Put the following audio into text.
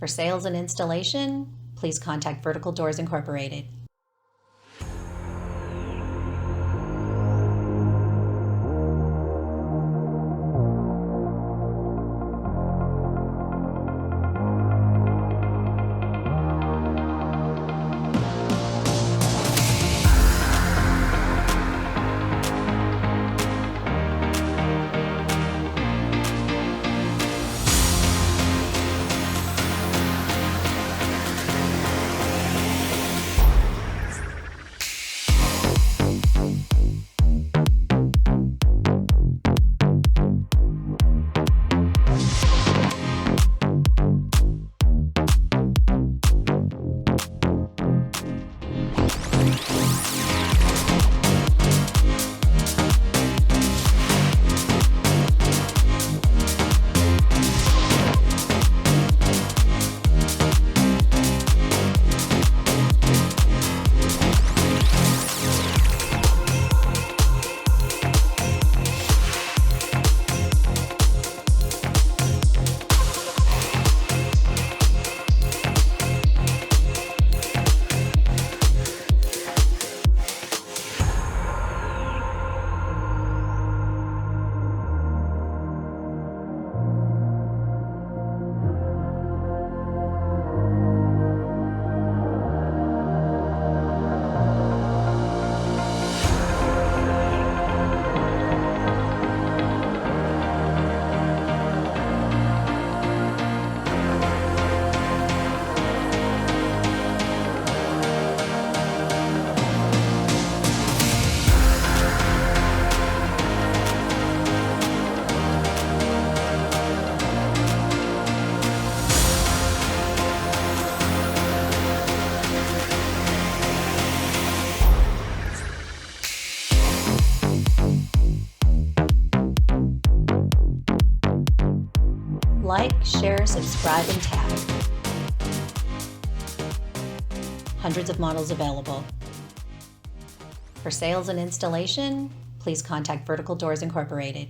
For sales and installation, please contact Vertical Doors Incorporated. Like, share, subscribe, and tag. Hundreds of models available. For sales and installation, please contact Vertical Doors Incorporated.